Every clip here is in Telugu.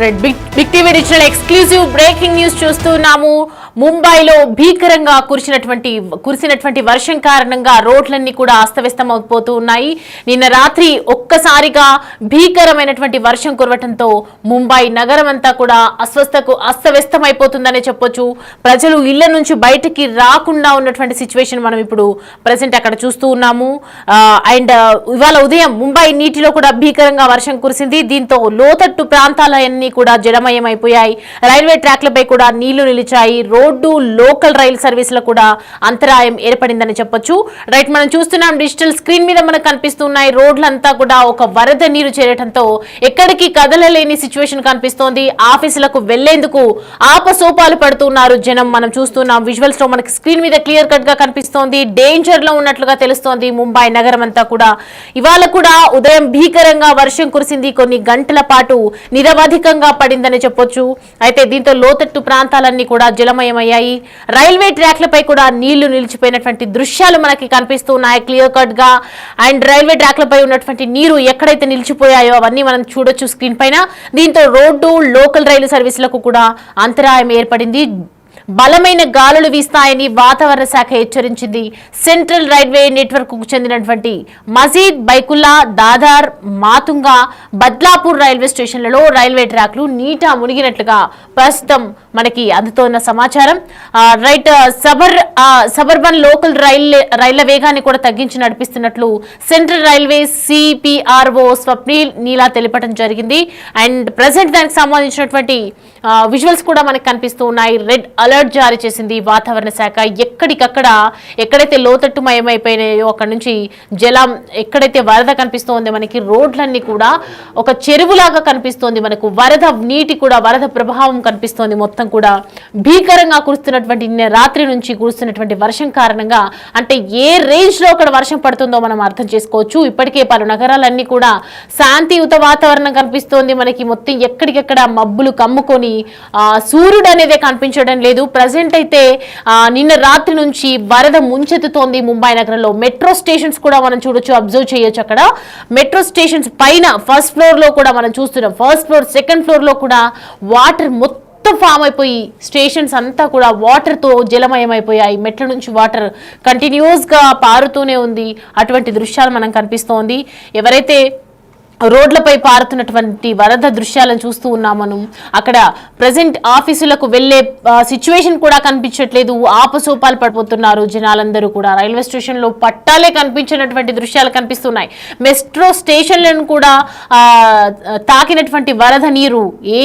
Red big TV digital exclusive breaking news చూస్తున్నాము. ముంబైలో భీకరంగా కురిసినటువంటి వర్షం కారణంగా రోడ్లన్నీ కూడా అస్తవ్యస్తం అయిపోతూ ఉన్నాయి. నిన్న రాత్రి ఒక్కసారిగా భీకరమైనటువంటి వర్షం కురవటంతో ముంబై నగరం అంతా కూడా అస్తవ్యస్తం అయిపోతుందనే చెప్పొచ్చు. ప్రజలు ఇళ్ల నుంచి బయటికి రాకుండా ఉన్నటువంటి సిచ్యువేషన్ మనం ఇప్పుడు ప్రెసెంట్ అక్కడ చూస్తూ ఉన్నాము. అండ్ ఇవాళ ఉదయం ముంబై నీటిలో కూడా భీకరంగా వర్షం కురిసింది. దీంతో లోతట్టు ప్రాంతాలన్నీ కూడా జలమయం అయిపోయాయి. రైల్వే ట్రాక్లపై కూడా నీళ్లు నిలిచాయి. రోడ్డు లోకల్ రైలు సర్వీసులు కూడా అంతరాయం ఏర్పడిందని చెప్పొచ్చు. రైట్, మనం చూస్తున్నాం డిజిటల్ స్క్రీన్ మీద మనకు కనిపిస్తున్నాయి. రోడ్లంతా కూడా ఒక వరద నీరు చేరటంతో ఎక్కడికి కదలలేని సిచ్యువేషన్ కనిపిస్తోంది. ఆఫీసులకు వెళ్లేందుకు ఆపసోపాలు పడుతున్నారు జనం. మనం చూస్తున్నాం విజువల్స్ లో మనకి స్క్రీన్ మీద క్లియర్ కట్ గా కనిపిస్తోంది. డేంజర్ లో ఉన్నట్లుగా తెలుస్తోంది ముంబై నగరం అంతా కూడా. ఇవాళ కూడా ఉదయం భీకరంగా వర్షం కురిసింది. కొన్ని గంటల పాటు నిరవధికంగా పడిందని చెప్పొచ్చు. అయితే దీంతో లోతట్టు ప్రాంతాలన్నీ కూడా జలమయమయ్యాయి. రైల్వే ట్రాక్లపై కూడా నీళ్లు నిలిచిపోయినటువంటి దృశ్యాలు మనకి కనిపిస్తున్నాయి క్లియర్ కట్ గా. అండ్ రైల్వే ట్రాక్లపై ఉన్నటువంటి నీరు ఎక్కడైతే నిలిచిపోయాయో అవన్నీ మనం చూడొచ్చు స్క్రీన్ పైన. దీంతో రోడ్డు లోకల్ రైలు సర్వీసులకు కూడా అంతరాయం ఏర్పడింది. బలమైన గాలులు వీస్తాయని వాతావరణ శాఖ హెచ్చరించింది. సెంట్రల్ రైల్వే నెట్వర్క్ కు చెందినటువంటి మజీద్, బైకుల్లా, దాదార్, మాతుంగా, బద్లాపూర్ రైల్వే స్టేషన్లలో రైల్వే ట్రాక్లు నీట మునిగినట్లుగా ప్రస్తుతం మనకి అందుతోన్న సమాచారం. రైట్, సబర్బన్ లోకల్ రైళ్ల వేగాన్ని కూడా తగ్గించి నడిపిస్తున్నట్లు సెంట్రల్ రైల్వే సిపిఆర్ఓ స్వప్నిల్ నీలా తెలిపడం జరిగింది. అండ్ ప్రజెంట్ దానికి సంబంధించినటువంటి విజువల్స్ కూడా మనకు కనిపిస్తూ ఉన్నాయి. రెడ్ అలర్ట్ జారీ చేసింది వాతావరణ శాఖ. ఎక్కడికక్కడ ఎక్కడైతే లోతట్టు మయమైపోయినాయో అక్కడ నుంచి జలం, ఎక్కడైతే వరద కనిపిస్తోంది మనకి రోడ్లన్నీ కూడా ఒక చెరువులాగా కనిపిస్తోంది. మనకు వరద నీటి కూడా వరద ప్రభావం కనిపిస్తోంది. మొత్తం కూడా భీకరంగా కురుస్తున్నటువంటి రాత్రి నుంచి కురుస్తున్నటువంటి వర్షం కారణంగా, అంటే ఏ రేంజ్ లో అక్కడ వర్షం పడుతుందో మనం అర్థం చేసుకోవచ్చు. ఇప్పటికే పలు నగరాలన్నీ కూడా శాంతియుత వాతావరణం కనిపిస్తోంది మనకి. మొత్తం ఎక్కడికెక్కడ మబ్బులు కమ్ముకొని సూర్యుడు అనేది కనిపించడం లేదు. ప్రజెంట్ అయితే నిన్న రాత్రి నుంచి వరద ముంచెత్తుతోంది ముంబై నగరంలో. మెట్రో స్టేషన్స్ కూడా మనం చూడొచ్చు, అబ్జర్వ్ చేయొచ్చు. అక్కడ మెట్రో స్టేషన్స్ పైన ఫస్ట్ ఫ్లోర్ లో కూడా మనం చూస్తున్నాం. ఫస్ట్ ఫ్లోర్, సెకండ్ ఫ్లోర్ లో కూడా వాటర్ మొత్తం ఫామ్ అయిపోయి స్టేషన్స్ అంతా కూడా వాటర్ తో జలమయమైపోయాయి. మెట్ల నుంచి వాటర్ కంటిన్యూస్ గా పారుతూనే ఉంది. అటువంటి దృశ్యాలు మనం కనిపిస్తోంది. ఎవరైతే రోడ్లపై పారుతున్నటువంటి వరద దృశ్యాలను చూస్తూ ఉన్నాం మనం. అక్కడ ప్రజెంట్ ఆఫీసులకు వెళ్లే సిచ్యువేషన్ కూడా కనిపించట్లేదు. ఆపసోపాలు పడిపోతున్నారు జనాలందరూ కూడా. రైల్వే స్టేషన్ లో పట్టాలే కనిపించినటువంటి దృశ్యాలు కనిపిస్తున్నాయి. మెట్రో స్టేషన్లను కూడా తాకినటువంటి వరద నీరు ఏ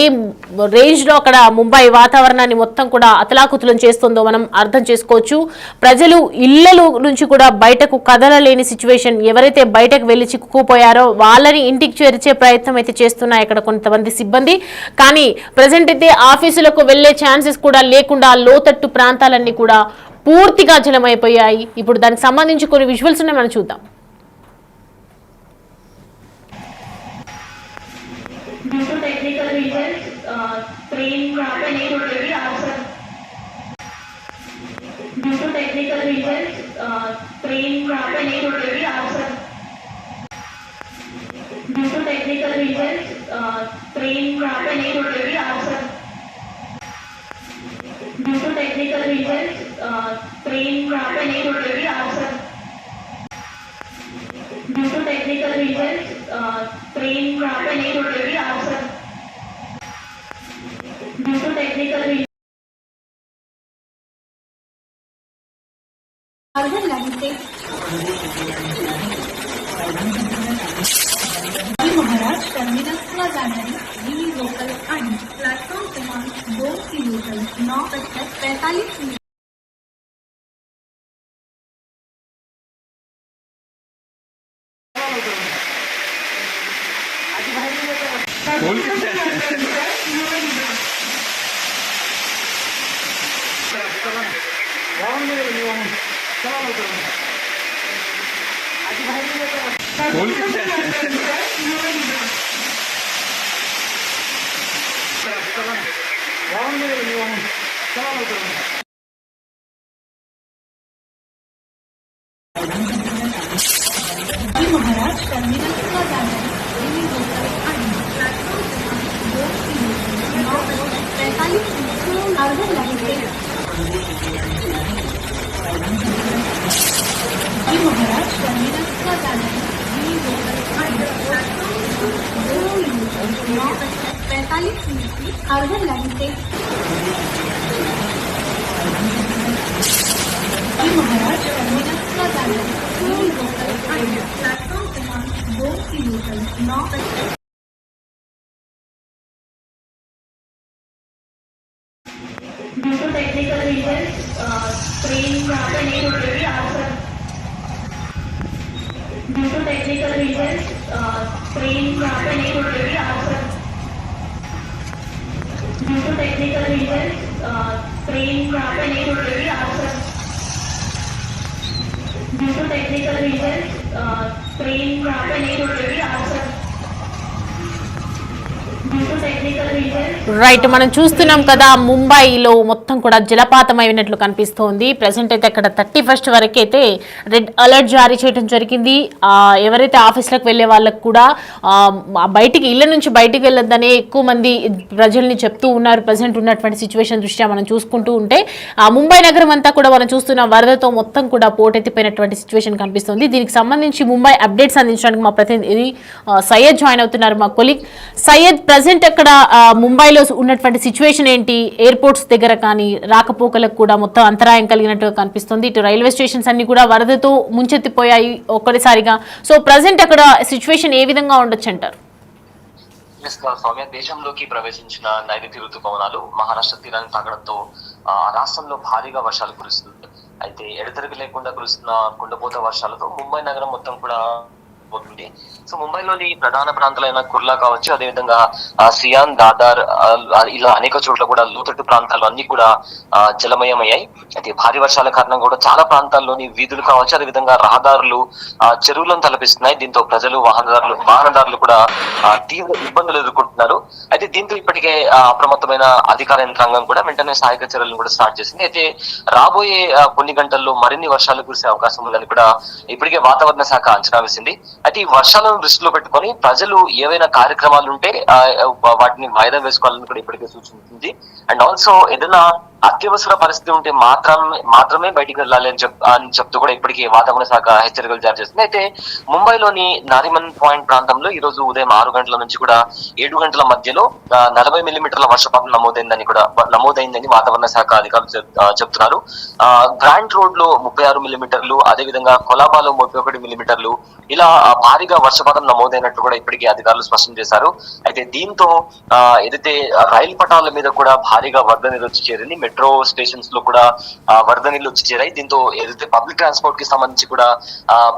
రేంజ్ లో అక్కడ ముంబై వాతావరణాన్ని మొత్తం కూడా అతలాకుతలం చేస్తుందో మనం అర్థం చేసుకోవచ్చు. ప్రజలు ఇళ్ల నుంచి కూడా బయటకు కదలలేని సిచ్యువేషన్. ఎవరైతే బయటకు వెళ్లి చిక్కుకుపోయారో వాళ్ళని ఇంటికి చేర్చే ప్రయత్నం అయితే చేస్తున్నాయి అక్కడ కొంతమంది సిబ్బంది. కానీ ప్రజెంట్ అయితే ఆఫీసులకు వెళ్లే ఛాన్సెస్ కూడా లేకుండా లోతట్టు ప్రాంతాలన్నీ కూడా పూర్తిగా జలమైపోయాయి. ఇప్పుడు దానికి సంబంధించి కొన్ని విజువల్స్ ఉన్నాయి, మనం చూద్దాం. Due to technical reasons, train यहाँ पे नहीं रुकेगी आज सब. Due to technical reasons, train यहाँ पे नहीं रुकेगी आज सब. Due to technical reasons, train यहाँ पे नहीं रुकेगी आज सब. Due to technical reasons. महाराज टर्मिनसला जाणारी दिल्ली लोकल आणि प्लॅटफॉर्म क्रमांक 2 की लोकल 9:45 महाराज टर्मिनसला जाणारी दिल्ली लोकल आणि प्लॅटफॉर्म क्रमांक 2 की लोकल लगते महाराज टर्मिनस का जाना है। We local and platform 45 minute की अर्बन लाइन से महाराज टर्मिनस का जाना है। We local and platform क्रमांक 2 की local 9 due to technical reason train यहाँ पे नहीं रुक रही आज तक। Due to technical reason train यहाँ पे नहीं रुक रही आज तक। Due to technical reason train यहाँ पे नहीं रुक रही आज तक। Due to technical reason train यहाँ पे नहीं रुक रही आज तक। Due to technical reason right, మనం చూస్తున్నాం కదా ముంబైలో మొత్తం కూడా జలపాతం అయినట్లు కనిపిస్తోంది. ప్రెసెంట్ అయితే అక్కడ 31st వరకు అయితే రెడ్ అలర్ట్ జారీ చేయడం జరిగింది. ఎవరైతే ఆఫీస్లకు వెళ్ళే వాళ్ళకు కూడా బయటికి ఇళ్ళ నుంచి బయటికి వెళ్ళొద్దనే ఎక్కువ మంది ప్రజల్ని చెప్తూ ఉన్నారు. ప్రెసెంట్ ఉన్నటువంటి సిచ్యువేషన్ దృష్ట్యా మనం చూసుకుంటూ ఉంటే ముంబై నగరం అంతా కూడా మనం చూస్తున్న వరదతో మొత్తం కూడా పోటెత్తిపోయినటువంటి సిచ్యువేషన్ కనిపిస్తుంది. దీనికి సంబంధించి ముంబై అప్డేట్స్ అందించడానికి మా ప్రతినిధి సయ్యద్ జాయిన్ అవుతున్నారు, మా కొలీగ్. సయ్యద్, ప్రెసెంట్ అక్కడ ముంబైలో ఉన్నటువంటి సిచ్యువేషన్ ఏంటి? ఎయిర్పోర్ట్స్ దగ్గర కానీ రాకపోకలకు కూడా మొత్తం అంతరాయం కలిగినట్టుగా కనిపిస్తుంది. ఇటు రైల్వే స్టేషన్స్ అన్ని కూడా వరదతో ముంచెత్తిపోయాయి ఒక్కసారిగా. సో ప్రెసెంట్ అక్కడ సిచ్యువేషన్ ఏ విధంగా ఉండొచ్చు అంటారు? సౌమ్య, దేశంలోకి ప్రవేశించిన నైరుతి ఋతుపవనాలు మహారాష్ట్ర తీరాన్ని తాకడంతో రాష్ట్రంలో భారీగా వర్షాలు కురుస్తుంది. అయితే ఎడతెరిపి లేకుండా కురుస్తున్న కుండపోత వర్షాలతో ముంబై నగరం మొత్తం కూడా పోతుంది. సో ముంబైలోని ప్రధాన ప్రాంతాలైన కుర్లా కావచ్చు, అదేవిధంగా సియాన్, దాదర్ ఇలా అనేక చోట్ల కూడా లోతట్టు ప్రాంతాలు అన్ని కూడా జలమయమయ్యాయి. అయితే భారీ వర్షాల కారణంగా కూడా చాలా ప్రాంతాల్లోని వీధులు కావచ్చు, అదేవిధంగా రహదారులు చెరువులను తలపిస్తున్నాయి. దీంతో ప్రజలు వాహనదారులు కూడా తీవ్ర ఇబ్బందులు ఎదుర్కొంటున్నారు. అయితే దీంతో ఇప్పటికే అప్రమత్తమైన అధికార యంత్రాంగం కూడా వెంటనే సహాయక చర్యలను కూడా స్టార్ట్ చేసింది. అయితే రాబోయే కొన్ని గంటల్లో మరిన్ని వర్షాలు కురిసే అవకాశం ఉందని కూడా ఇప్పటికే వాతావరణ శాఖ అంచనా వేసింది. అయితే ఈ వర్షాలను దృష్టిలో పెట్టుకొని ప్రజలు ఏవైనా కార్యక్రమాలు ఉంటే వాటిని వాయిదా వేసుకోవాలని కూడా ఇప్పటికే సూచించింది. అండ్ ఆల్సో ఏదైనా అత్యవసర పరిస్థితి ఉంటే మాత్రమే బయటికి వెళ్ళాలి అని చెప్తూ కూడా ఇప్పటికీ వాతావరణ శాఖ హెచ్చరికలు జారీ చేస్తుంది. అయితే ముంబైలోని నారిమన్ పాయింట్ ప్రాంతంలో ఈ రోజు ఉదయం 6 గంటల నుంచి కూడా 7 గంటల మధ్యలో 40 మిల్లీమీటర్ల వర్షపాతం నమోదైందని వాతావరణ శాఖ అధికారులు చెప్తున్నారు. గ్రాండ్ రోడ్ లో 36 మిల్లీమీటర్లు, అదేవిధంగా కొలాబాలో 31 మిల్లీమీటర్లు ఇలా భారీగా వర్షపాతం నమోదైనట్టు కూడా ఇప్పటికీ అధికారులు స్పష్టం చేశారు. అయితే దీంతో ఏదైతే రైలు పటాల మీద కూడా భారీగా వరద నీరు వచ్చి చేరింది. మెట్రో స్టేషన్స్ లో కూడా వరద నీళ్లు వచ్చి చేరాయి. దీంతో ఏదైతే పబ్లిక్ ట్రాన్స్పోర్ట్ కి సంబంధించి కూడా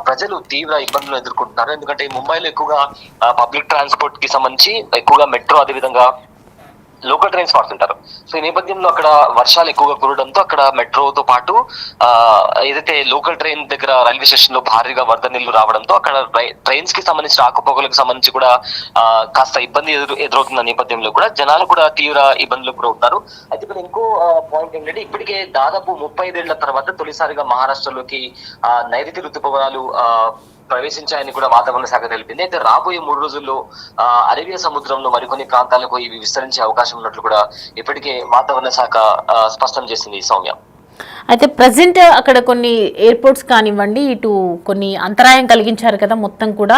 ప్రజలు తీవ్ర ఇబ్బందులు ఎదుర్కొంటున్నారు. ఎందుకంటే ముంబైలో ఎక్కువగా పబ్లిక్ ట్రాన్స్పోర్ట్ కి సంబంధించి ఎక్కువగా మెట్రో, అదేవిధంగా లోకల్ ట్రైన్స్ వాడుతుంటారు. సో ఈ నేపథ్యంలో అక్కడ వర్షాలు ఎక్కువగా కురవడంతో అక్కడ మెట్రోతో పాటు ఏదైతే లోకల్ ట్రైన్ దగ్గర రైల్వే స్టేషన్ లో భారీగా వరద నీళ్లు రావడంతో అక్కడ ట్రైన్స్ కి సంబంధించి రాకపోకలకు సంబంధించి కూడా కాస్త ఇబ్బంది ఎదురవుతున్న నేపథ్యంలో కూడా జనాలు కూడా తీవ్ర ఇబ్బందులకు గురవుతారు. అయితే ఇక్కడ ఇంకో పాయింట్ ఏంటంటే ఇప్పటికే దాదాపు 35 ఏళ్ల తర్వాత తొలిసారిగా మహారాష్ట్రలోకి నైరుతి ఋతుపవనాలు ప్రవేశించాయని కూడా వాతావరణ శాఖ తెలిపింది. అయితే రాబోయే 3 రోజుల్లో అరేబియా సముద్రంలో మరికొన్ని ప్రాంతాలకు ఇవి విస్తరించే అవకాశం ఉన్నట్లు కూడా ఇప్పటికే వాతావరణ శాఖ స్పష్టం చేసింది. సౌమ్య, అయితే ప్రజెంట్ అక్కడ కొన్ని ఎయిర్పోర్ట్స్ కానివ్వండి, ఇటు కొన్ని అంతరాయం కలిగించారు కదా, మొత్తం కూడా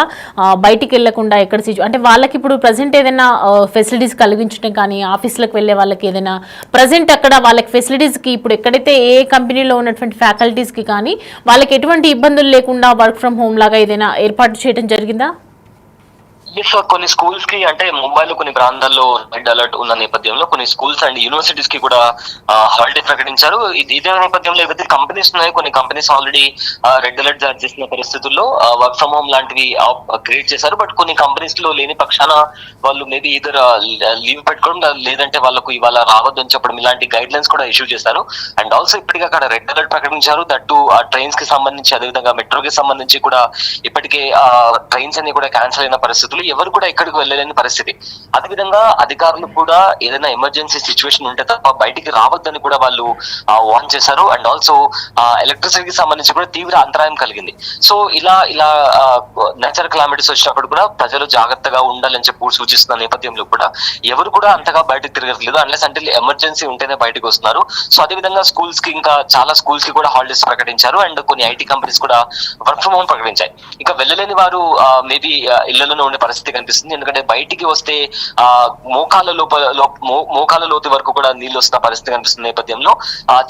బయటికి వెళ్లకుండా ఎక్కడ అంటే వాళ్ళకి ఇప్పుడు ప్రజెంట్ ఏదైనా ఫెసిలిటీస్ కలిగించడం కానీ, ఆఫీసులకు వెళ్ళే వాళ్ళకి ఏదైనా ప్రజెంట్ అక్కడ వాళ్ళకి ఫెసిలిటీస్కి ఇప్పుడు ఎక్కడైతే ఏ కంపెనీలో ఉన్నటువంటి ఫ్యాకల్టీస్కి కానీ వాళ్ళకి ఎటువంటి ఇబ్బందులు లేకుండా వర్క్ ఫ్రమ్ హోమ్ లాగా ఏదైనా ఏర్పాటు చేయడం జరిగిందా? కొన్ని స్కూల్స్ కి, అంటే ముంబైలో కొన్ని ప్రాంతాల్లో రెడ్ అలర్ట్ ఉన్న నేపథ్యంలో కొన్ని స్కూల్స్ అండ్ యూనివర్సిటీస్ కి కూడా హాలిడే ప్రకటించారు. ఇదే నేపథ్యంలో ఏవైతే కంపెనీస్ ఉన్నాయో కొన్ని కంపెనీస్ ఆల్రెడీ రెడ్ అలర్ట్ జారీ చేసిన పరిస్థితుల్లో వర్క్ ఫ్రమ్ హోమ్ లాంటివి క్రియేట్ చేశారు. బట్ కొన్ని కంపెనీస్ లో లేని పక్షాన వాళ్ళు మేబీ ఇద్దరు లీవ్ పెట్టుకోవడం, లేదంటే వాళ్ళకు ఇవాళ రావద్దు అని చెప్పడం ఇలాంటి గైడ్ లైన్స్ కూడా ఇష్యూ చేశారు. అండ్ ఆల్సో ఇప్పటికీ అక్కడ రెడ్ అలర్ట్ ప్రకటించారు. దట్టు ఆ ట్రైన్స్ కి సంబంధించి, అదేవిధంగా మెట్రోకి సంబంధించి కూడా ఇప్పటికే ట్రైన్స్ అన్ని కూడా క్యాన్సిల్ అయిన పరిస్థితులు. ఎవరు కూడా ఎక్కడికి వెళ్ళలేని పరిస్థితి. అదేవిధంగా అధికారులు కూడా ఏదైనా ఎమర్జెన్సీ సిచ్యువేషన్ ఉంటే తప్ప బయటికి రావద్దని కూడా వాళ్ళు వార్న్ చేశారు. అండ్ ఆల్సో ఎలక్ట్రిసిటీకి సంబంధించి కూడా తీవ్ర అంతరాయం కలిగింది. సో ఇలా నేచురల్ క్లైమేట్స్ వచ్చినప్పుడు కూడా ప్రజలు జాగ్రత్తగా ఉండాలని చెప్పి సూచిస్తున్న నేపథ్యంలో కూడా ఎవరు కూడా అంతగా బయటకు తిరగట్లేదు. అన్లెస్ అంటే ఎమర్జెన్సీ ఉంటేనే బయటకు వస్తున్నారు. సో అదేవిధంగా స్కూల్స్ కి ఇంకా చాలా స్కూల్స్ కి కూడా హాలిడేస్ ప్రకటించారు. అండ్ కొన్ని ఐటీ కంపెనీస్ కూడా వర్క్ ఫ్రమ్ హోమ్ ప్రకటించాయి. ఇక వెళ్ళలేని వారు మేబీ ఇళ్లలోనే ఉండే పరిస్థితి కనిపిస్తుంది. ఎందుకంటే బయటికి వస్తే మోకాల లోతు వరకు కూడా నీళ్లు వస్తున్న పరిస్థితి కనిపిస్తున్న నేపథ్యంలో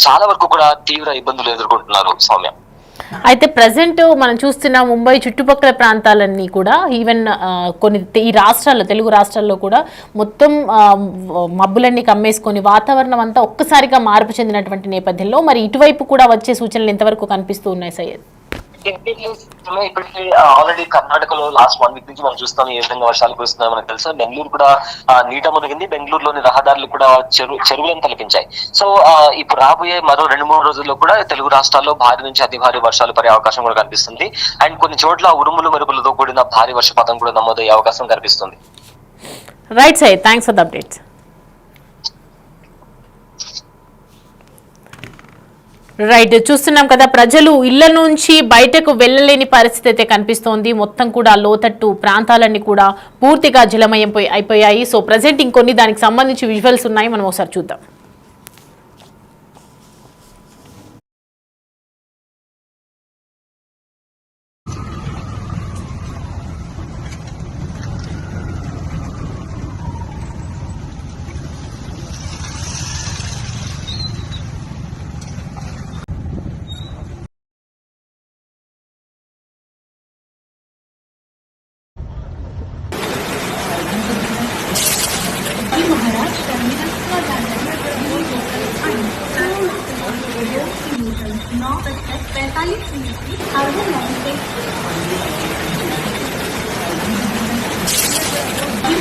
చాలా వరకు కూడా తీవ్ర ఇబ్బందులు ఎదుర్కొంటున్నారు సౌమ్య. అయితే ప్రజెంట్ మనం చూస్తున్న ముంబై చుట్టుపక్కల ప్రాంతాలన్నీ కూడా ఈవెన్ కొన్ని ఈ రాష్ట్రాల్లో తెలుగు రాష్ట్రాల్లో కూడా మొత్తం మబ్బులన్నీ కమ్మేసుకొని వాతావరణం అంతా ఒక్కసారిగా మార్పు చెందినటువంటి నేపథ్యంలో మరి ఇటువైపు కూడా వచ్చే సూచనలు ఎంతవరకు కనిపిస్తూ ఉన్నాయి సయ్యద్? ఇప్పటికీ ఆల్రెడీ కర్ణాటకలో లాస్ట్ 1 వీక్ నుంచి మనం చూస్తాం ఏ విధంగా వర్షాలు కురుస్తున్నాయో మనకు తెలుసు. బెంగళూరు కూడా నీట మునిగింది. బెంగళూరులోని రహదారులు కూడా చెరువులను తలపించాయి. సో ఇప్పుడు రాబోయే మరో 2-3 రోజుల్లో కూడా తెలుగు రాష్ట్రాల్లో భారీ నుంచి అతి భారీ వర్షాలు పడే అవకాశం కూడా కనిపిస్తుంది. అండ్ కొన్ని చోట్ల ఉరుములు మెరుపులతో కూడిన భారీ వర్షపాతం కూడా నమోదయ్యే అవకాశం కనిపిస్తుంది. Right Syed, thanks for the updates. Right, చూస్తున్నాం కదా ప్రజలు ఇళ్ల నుంచి బయటకు వెళ్ళలేని పరిస్థితి అయితే కనిపిస్తోంది. మొత్తం కూడా లోతట్టు ప్రాంతాలన్నీ కూడా పూర్తిగా జలమయం అయిపోయాయి. సో ప్రజెంట్ ఇంకొన్ని దానికి సంబంధించి విజువల్స్ ఉన్నాయి, మనం ఒకసారి చూద్దాం. महाराज टर्मिनसला जाण्यासाठी लोकल आणि 9:45 अर्धे लाईन ते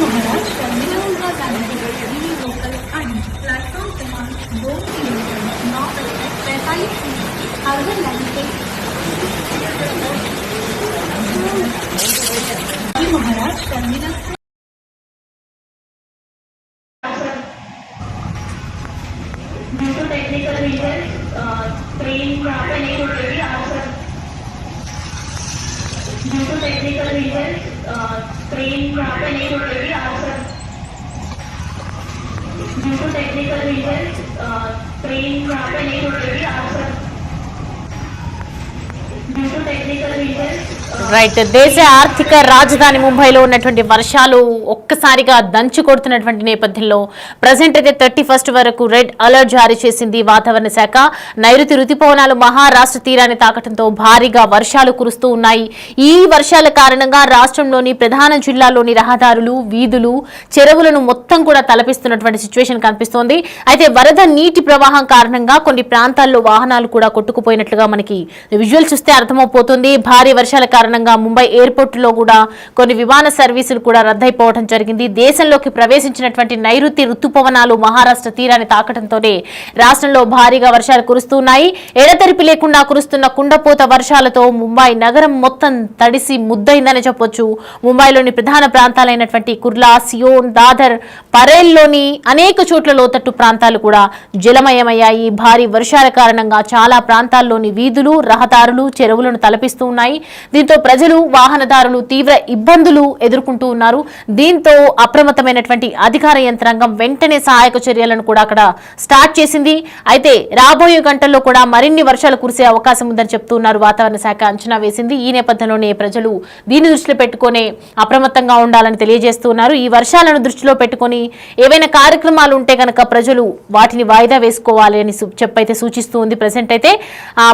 महाराज टर्मिनसला जाण्यासाठी लोकल आणि प्लॅटफॉर्म क्रमांक 2 किलोमीटर 9:45 अर्धे लाईन ते Maharaj terminus due to technical reason train यहाँ पे नहीं रुकेगी आज sir. Due to technical reason train यहाँ पे नहीं रुकेगी आज sir. Due to technical reason train यहाँ पे नहीं रुकेगी आज sir. Due to technical reason right, దేశ ఆర్థిక రాజధాని ముంబైలో ఉన్నటువంటి వర్షాలు ఒక్కసారిగా దంచి కొడుతున్నటువంటి నేపథ్యంలో ప్రజెంట్ అయితే 31 వరకు రెడ్ అలర్ట్ జారీ చేసింది వాతావరణ శాఖ. నైరుతి రుతుపవనాలు మహారాష్ట్ర తీరాన్ని తాకడంతో భారీగా వర్షాలు కురుస్తూ ఉన్నాయి. ఈ వర్షాల కారణంగా రాష్ట్రంలోని ప్రధాన జిల్లాల్లోని రహదారులు, వీధులు, చెరువులను మొత్తం కూడా తలపిస్తున్నటువంటి సిచ్యువేషన్ కనిపిస్తోంది. అయితే వరద నీటి ప్రవాహం కారణంగా కొన్ని ప్రాంతాల్లో వాహనాలు కూడా కొట్టుకుపోయినట్లుగా మనకి విజువల్ చూస్తే అర్థమైపోతుంది. భారీ వర్షాల కారణంగా ముంబై ఎయిర్పోర్ట్ లో కూడా కొన్ని విమాన సర్వీసులు కూడా రద్దయిపోవడం జరిగింది. దేశంలోకి ప్రవేశించినటువంటి నైరుతి రుతుపవనాలు మహారాష్ట్ర తీరాన్ని తాకడంతోనే రాష్ట్రంలో భారీగా వర్షాలు కురుస్తున్నాయి. ఎడతెరిపి లేకుండా కురుస్తున్న కుండపోత వర్షాలతో ముంబై నగరం మొత్తం తడిసి ముద్దయిందని చెప్పొచ్చు. ముంబైలోని ప్రధాన ప్రాంతాలైనటువంటి కుర్లా, సియోన్, దాదర్, పరేల్లోని అనేక చోట్ల లోతట్టు ప్రాంతాలు కూడా జలమయమయ్యాయి. భారీ వర్షాల కారణంగా చాలా ప్రాంతాల్లోని వీధులు, రహదారులు, చెరువులను తలపిస్తూ ఉన్నాయి. దీంతో ప్రజలు, వాహనదారులు తీవ్ర ఇబ్బందులు ఎదుర్కొంటూ ఉన్నారు. దీంతో అప్రమత్తమైనటువంటి అధికార యంత్రాంగం వెంటనే సహాయక చర్యలను కూడా అక్కడ స్టార్ట్ చేసింది. అయితే రాబోయే గంటల్లో కూడా మరిన్ని వర్షాలు కురిసే అవకాశం ఉందని చెప్తున్నారు. వాతావరణ శాఖ అంచనా వేసింది. ఈ నేపథ్యంలోనే ప్రజలు దీన్ని దృష్టిలో పెట్టుకుని అప్రమత్తంగా ఉండాలని తెలియజేస్తున్నారు. ఈ వర్షాలను దృష్టిలో పెట్టుకుని ఏవైనా కార్యక్రమాలు ఉంటే కనుక ప్రజలు వాటిని వాయిదా వేసుకోవాలి అని చెప్పైతే సూచిస్తూ ఉంది. ప్రెసెంట్ అయితే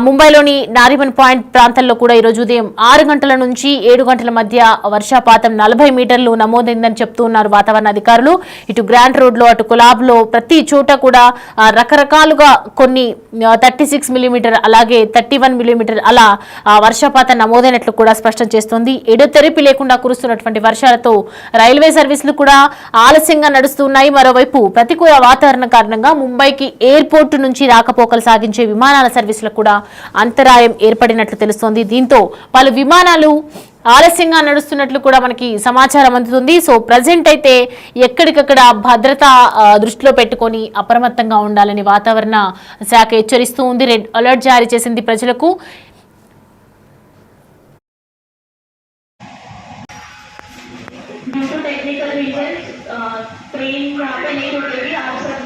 ముంబైలోని నారిమన్ పాయింట్ ప్రాంతాల్లో కూడా ఈరోజు ఉదయం 6 గంటల నుంచి 7 గంటల మధ్య వర్షపాతం 40 మీటర్లు నమోదైందని చెప్తూ ఉన్నారు వాతావరణ అధికారులు. ఇటు గ్రాండ్ రోడ్ లో, అటు కులాబ్ లో ప్రతి చోట కూడా రకరకాలుగా కొన్ని 36 మిల్లీమీటర్, అలాగే 31 మిల్లీమీటర్ అలా వర్షపాతం నమోదైనట్లు కూడా స్పష్టం చేస్తోంది. ఎడతెరిపి లేకుండా కురుస్తున్నటువంటి వర్షాలతో రైల్వే సర్వీసులు కూడా ఆలస్యంగా నడుస్తున్నాయి. మరోవైపు ప్రతికూల వాతావరణం కారణంగా ముంబైకి ఎయిర్పోర్టు నుంచి రాకపోకలు సాగించే విమానాల సర్వీసులకు కూడా అంతరాయం ఏర్పడినట్లు తెలుస్తోంది. దీంతో పలు విమానాలు ఆలస్యంగా నడుస్తున్నట్లు కూడా మనకి సమాచారం అందుతుంది. సో ప్రజెంట్ అయితే ఎక్కడికక్కడ భద్రత దృష్టిలో పెట్టుకొని అప్రమత్తంగా ఉండాలని వాతావరణ శాఖ హెచ్చరిస్తూ ఉంది. రెడ్ అలర్ట్ జారీ చేసింది ప్రజలకు. Due to technical reasons, train यहाँ पे नहीं रुकेगी. आप सब